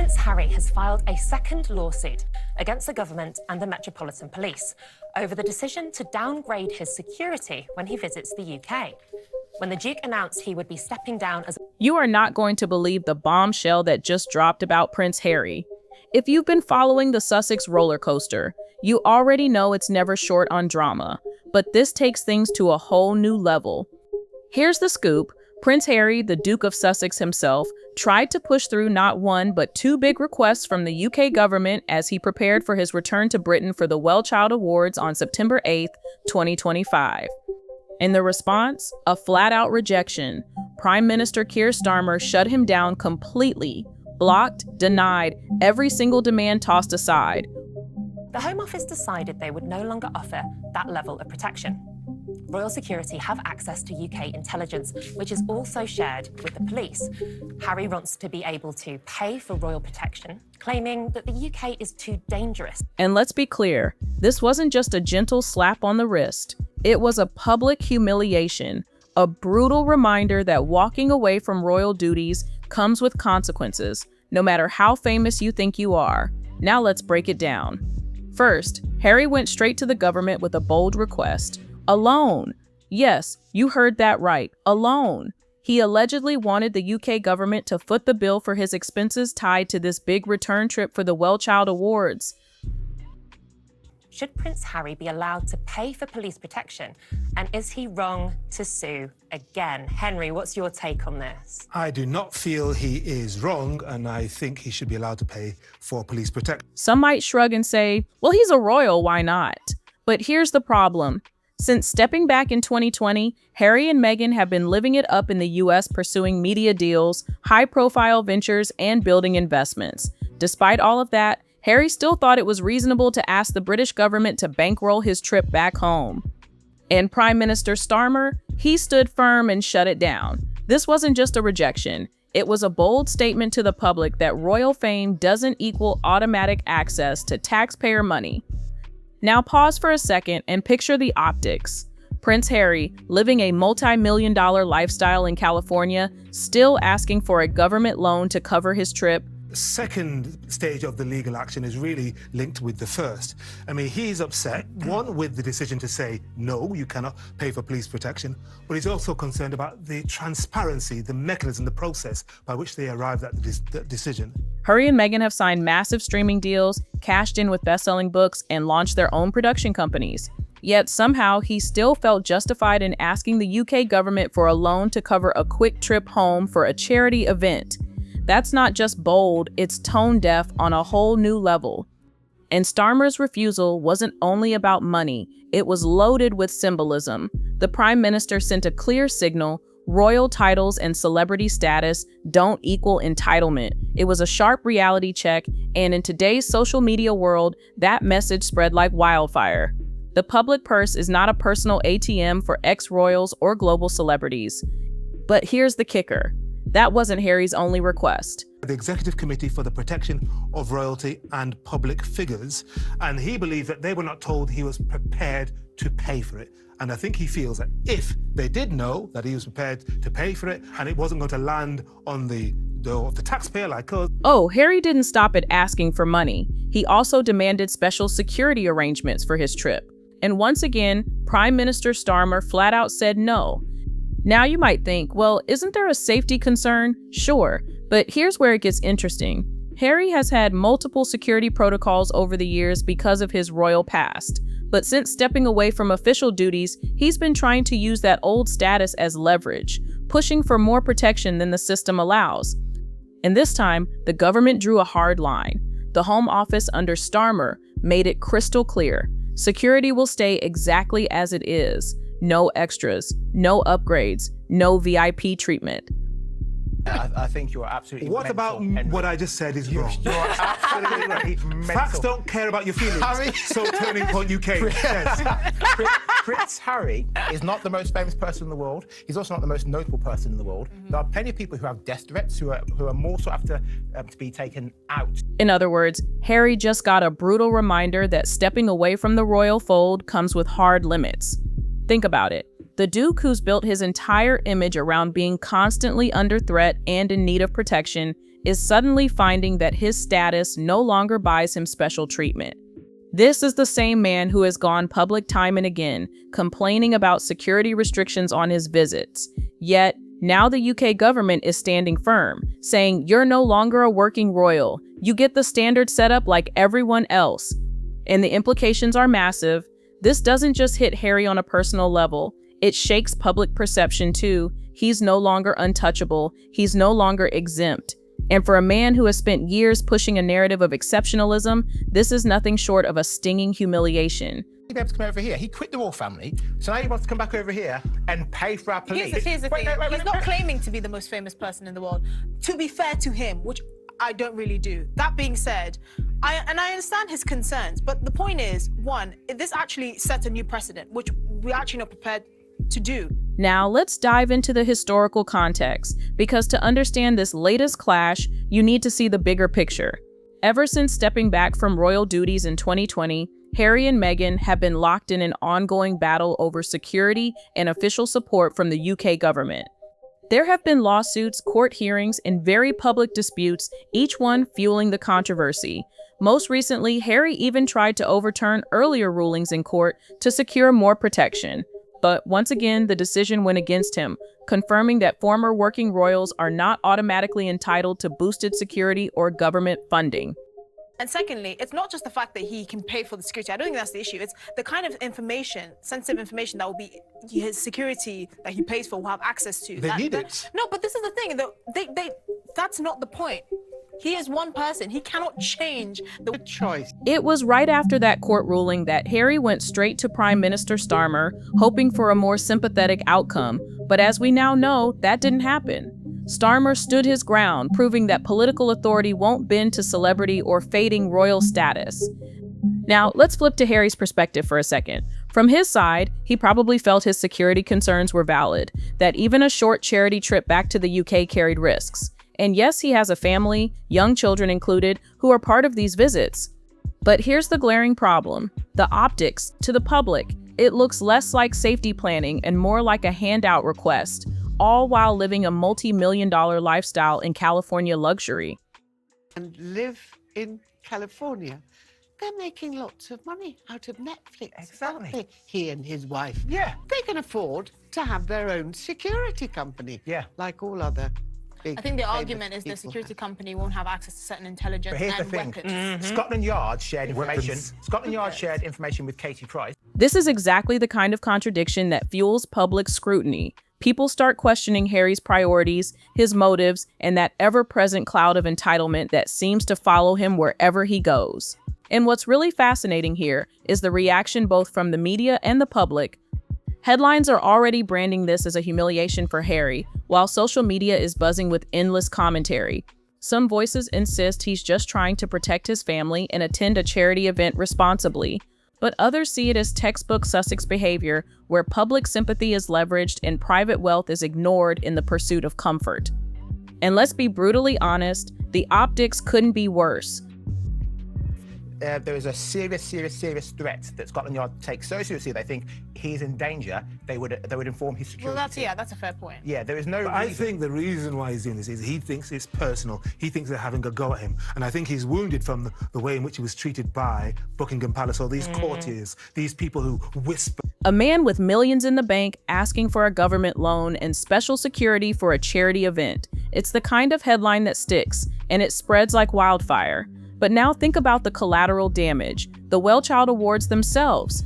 Prince Harry has filed a second lawsuit against the government and the Metropolitan Police over the decision to downgrade his security when he visits the UK. When the Duke announced he would be stepping down as... You are not going to believe the bombshell that just dropped about Prince Harry. If you've been following the Sussex roller coaster, you already know it's never short on drama, but this takes things to a whole new level. Here's the scoop. Prince Harry, the Duke of Sussex himself, tried to push through not one but two big requests from the UK government as he prepared for his return to Britain for the WellChild Awards on September 8th, 2025. In the response, a flat-out rejection. Prime Minister Keir Starmer shut him down completely, blocked, denied, every single demand tossed aside. The Home Office decided they would no longer offer that level of protection. Royal Security have access to UK intelligence, which is also shared with the police. Harry wants to be able to pay for royal protection, claiming that the UK is too dangerous. And let's be clear, this wasn't just a gentle slap on the wrist. It was a public humiliation, a brutal reminder that walking away from royal duties comes with consequences, no matter how famous you think you are. Now let's break it down. First, Harry went straight to the government with a bold request. A loan. Yes, you heard that right, a loan. He allegedly wanted the UK government to foot the bill for his expenses tied to this big return trip for the WellChild Awards. Should Prince Harry be allowed to pay for police protection? And is he wrong to sue again? Henry, what's your take on this? I do not feel he is wrong, and I think he should be allowed to pay for police protection. Some might shrug and say, well, he's a royal, why not? But here's the problem. Since stepping back in 2020, Harry and Meghan have been living it up in the US, pursuing media deals, high-profile ventures, and building investments. Despite all of that, Harry still thought it was reasonable to ask the British government to bankroll his trip back home. And Prime Minister Starmer, he stood firm and shut it down. This wasn't just a rejection. It was a bold statement to the public that royal fame doesn't equal automatic access to taxpayer money. Now pause for a second and picture the optics. Prince Harry, living a multi-million-dollar lifestyle in California, still asking for a government loan to cover his trip. The second stage of the legal action is really linked with the first. I mean, he's upset, one, with the decision to say, no, you cannot pay for police protection, but he's also concerned about the transparency, the mechanism, the process by which they arrived at the decision. Harry and Meghan have signed massive streaming deals, cashed in with best-selling books, and launched their own production companies. Yet somehow he still felt justified in asking the UK government for a loan to cover a quick trip home for a charity event. That's not just bold, it's tone-deaf on a whole new level. And Starmer's refusal wasn't only about money, it was loaded with symbolism. The Prime Minister sent a clear signal: royal titles and celebrity status don't equal entitlement. It was a sharp reality check, and in today's social media world, that message spread like wildfire. The public purse is not a personal ATM for ex-royals or global celebrities. But here's the kicker. That wasn't Harry's only request. The Executive Committee for the Protection of Royalty and Public Figures, and he believed that they were not told he was prepared to pay for it. And I think he feels that if they did know that he was prepared to pay for it and it wasn't going to land on the taxpayer like us. Oh, Harry didn't stop at asking for money. He also demanded special security arrangements for his trip. And once again, Prime Minister Starmer flat out said no. Now you might think, well, isn't there a safety concern? Sure, but here's where it gets interesting. Harry has had multiple security protocols over the years because of his royal past. But since stepping away from official duties, he's been trying to use that old status as leverage, pushing for more protection than the system allows. And this time, the government drew a hard line. The Home Office under Starmer made it crystal clear. Security will stay exactly as it is. No extras, no upgrades, no VIP treatment. I think you're absolutely What mental, about Henry. what I just said is wrong? You're absolutely mental. Facts don't care about your feelings. Harry. So Turning Point UK. Yes. Prince Harry is not the most famous person in the world. He's also not the most notable person in the world. There are plenty of people who have death threats who are more sought after to be taken out. In other words, Harry just got a brutal reminder that stepping away from the royal fold comes with hard limits. Think about it. The Duke, who's built his entire image around being constantly under threat and in need of protection, is suddenly finding that his status no longer buys him special treatment. This is the same man who has gone public time and again, complaining about security restrictions on his visits. Yet, now the UK government is standing firm, saying you're no longer a working royal. You get the standard setup like everyone else. And the implications are massive. This doesn't just hit Harry on a personal level. It shakes public perception too. He's no longer untouchable. He's no longer exempt. And for a man who has spent years pushing a narrative of exceptionalism, this is nothing short of a stinging humiliation. He'd be able to come over here. He quit the royal family, so now he wants to come back over here and pay for our police. Here's the thing. He's not claiming to be the most famous person in the world. To be fair to him, which I don't really do. That being said, I understand his concerns, but the point is, one, this actually sets a new precedent, which we're actually not prepared to do. Now, let's dive into the historical context, because to understand this latest clash, you need to see the bigger picture. Ever since stepping back from royal duties in 2020, Harry and Meghan have been locked in an ongoing battle over security and official support from the UK government. There have been lawsuits, court hearings, and very public disputes, each one fueling the controversy. Most recently, Harry even tried to overturn earlier rulings in court to secure more protection. But once again, the decision went against him, confirming that former working royals are not automatically entitled to boosted security or government funding. And secondly, it's not just the fact that he can pay for the security. I don't think that's the issue. It's the kind of information, sensitive information that will be his security that he pays for will have access to. They need it. No, but this is the thing. That's not the point. He is one person. He cannot change the choice. It was right after that court ruling that Harry went straight to Prime Minister Starmer, hoping for a more sympathetic outcome. But as we now know, that didn't happen. Starmer stood his ground, proving that political authority won't bend to celebrity or fading royal status. Now, let's flip to Harry's perspective for a second. From his side, he probably felt his security concerns were valid, that even a short charity trip back to the UK carried risks. And yes, he has a family, young children included, who are part of these visits. But here's the glaring problem. The optics, to the public, it looks less like safety planning and more like a handout request, all while living a multi-million-dollar lifestyle in California luxury. And live in California. They're making lots of money out of Netflix. Exactly. Aren't they? He and his wife. Yeah. They can afford to have their own security company. Yeah. Like all other big I think the famous argument is the people security have. company won't have access to certain intelligence But here's the and thing. weapons. Scotland Yard shared information. Weapons. Scotland Yard shared information with Katie Price. This is exactly the kind of contradiction that fuels public scrutiny. People start questioning Harry's priorities, his motives, and that ever-present cloud of entitlement that seems to follow him wherever he goes. And what's really fascinating here is the reaction both from the media and the public. Headlines are already branding this as a humiliation for Harry, while social media is buzzing with endless commentary. Some voices insist he's just trying to protect his family and attend a charity event responsibly. But others see it as textbook Sussex behavior, where public sympathy is leveraged and private wealth is ignored in the pursuit of comfort. And let's be brutally honest, the optics couldn't be worse. There is a serious threat that Scotland Yard takes so seriously they think he's in danger. They would inform his security. Well, that's a fair point. Yeah, there is no But reason. I think the reason why he's doing this is he thinks it's personal. He thinks they're having a go at him. And I think he's wounded from the way in which he was treated by Buckingham Palace, or these courtiers, these people who whisper. A man with millions in the bank asking for a government loan and special security for a charity event. It's the kind of headline that sticks, and it spreads like wildfire. But now think about the collateral damage, the WellChild Awards themselves.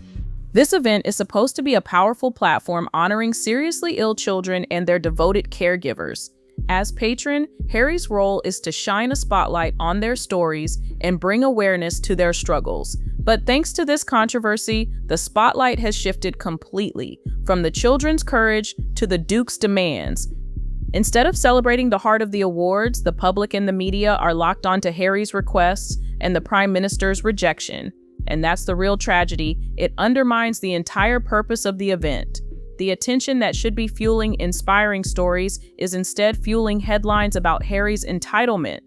This event is supposed to be a powerful platform honoring seriously ill children and their devoted caregivers. As patron, Harry's role is to shine a spotlight on their stories and bring awareness to their struggles. But thanks to this controversy, the spotlight has shifted completely, from the children's courage to the Duke's demands. Instead of celebrating the heart of the awards, the public and the media are locked onto Harry's requests and the Prime Minister's rejection. And that's the real tragedy. It undermines the entire purpose of the event. The attention that should be fueling inspiring stories is instead fueling headlines about Harry's entitlement.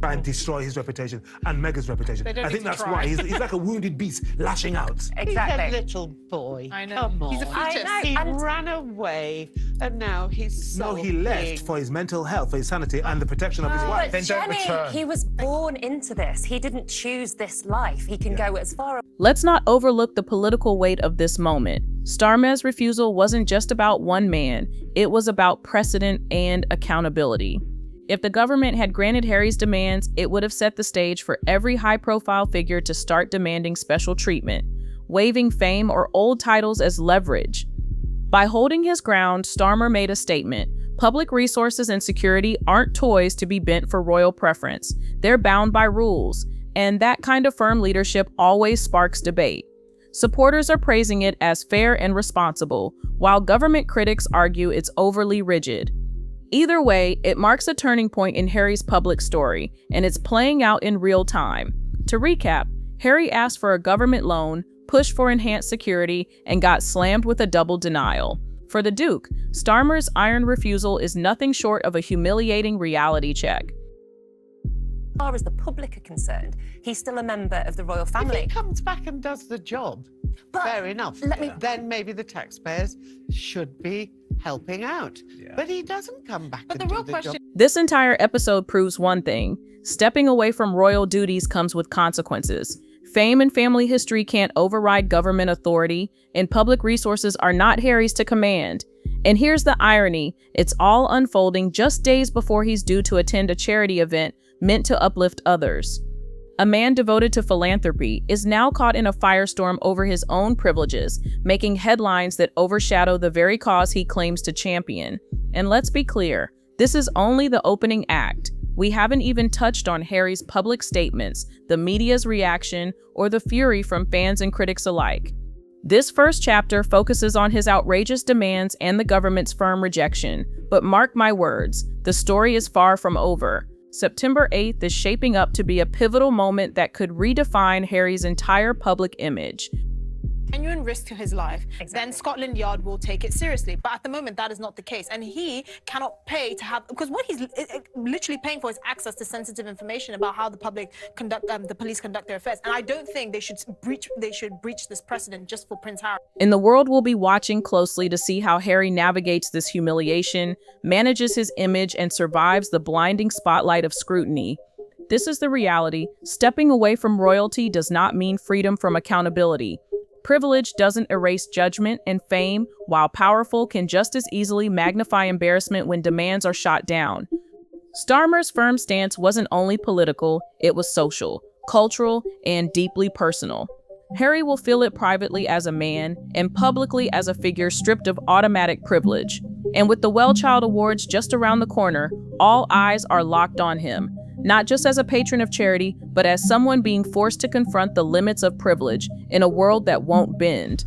try and destroy his reputation and Meghan's reputation. They don't I need think to that's try. why he's like a wounded beast lashing out. Exactly. He's a little boy. I know. Come on. He's a fetus. I know. He And- ran away, and now he's No, sulking. he left for his mental health, for his sanity, and the protection of his wife. Then don't Jenny, return. he was born into this. He didn't choose this life. He can go as far. Let's not overlook the political weight of this moment. Starmer's refusal wasn't just about one man, it was about precedent and accountability. If the government had granted Harry's demands, it would have set the stage for every high-profile figure to start demanding special treatment, waving fame or old titles as leverage. By holding his ground, Starmer made a statement. Public resources and security aren't toys to be bent for royal preference. They're bound by rules, and that kind of firm leadership always sparks debate. Supporters are praising it as fair and responsible, while government critics argue it's overly rigid. Either way, it marks a turning point in Harry's public story, and it's playing out in real time. To recap, Harry asked for a government loan, pushed for enhanced security, and got slammed with a double denial. For the Duke, Starmer's iron refusal is nothing short of a humiliating reality check. As far as the public are concerned, he's still a member of the royal If family. he comes back and does the job, But fair enough. Then maybe the taxpayers should be helping out. But he doesn't come back But and the do real the question job. This entire episode proves one thing: stepping away from royal duties comes with consequences. Fame and family history can't override government authority, and public resources are not Harry's to command. And here's the irony: it's all unfolding just days before he's due to attend a charity event meant to uplift others. A man devoted to philanthropy is now caught in a firestorm over his own privileges, making headlines that overshadow the very cause he claims to champion. And let's be clear, this is only the opening act. We haven't even touched on Harry's public statements, the media's reaction, or the fury from fans and critics alike. This first chapter focuses on his outrageous demands and the government's firm rejection. But mark my words, the story is far from over. September 8th is shaping up to be a pivotal moment that could redefine Harry's entire public image. genuine risk to his life, Exactly. then Scotland Yard will take it seriously. But at the moment, that is not the case. And he cannot pay to have, because what he's literally paying for is access to sensitive information about how the police conduct their affairs. And I don't think they should breach this precedent just for Prince Harry. And the world will be watching closely to see how Harry navigates this humiliation, manages his image, and survives the blinding spotlight of scrutiny. This is the reality. Stepping away from royalty does not mean freedom from accountability. Privilege doesn't erase judgment, and fame, while powerful, can just as easily magnify embarrassment when demands are shot down. Starmer's firm stance wasn't only political, it was social, cultural, and deeply personal. Harry will feel it privately as a man and publicly as a figure stripped of automatic privilege. And with the WellChild Awards just around the corner, all eyes are locked on him. Not just as a patron of charity, but as someone being forced to confront the limits of privilege in a world that won't bend.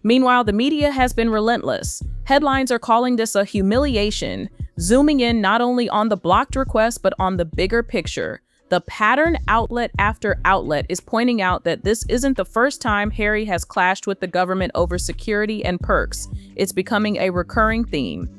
Meanwhile, the media has been relentless. Headlines are calling this a humiliation, zooming in not only on the blocked request, but on the bigger picture. The pattern outlet after outlet is pointing out that this isn't the first time Harry has clashed with the government over security and perks. It's becoming a recurring theme.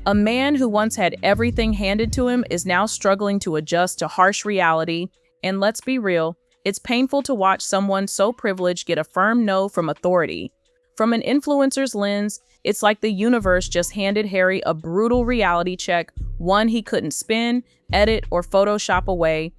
A man who once had everything handed to him is now struggling to adjust to harsh reality. And let's be real, it's painful to watch someone so privileged get a firm no from authority. From an influencer's lens, it's like the universe just handed Harry a brutal reality check, one he couldn't spin, edit, or Photoshop away.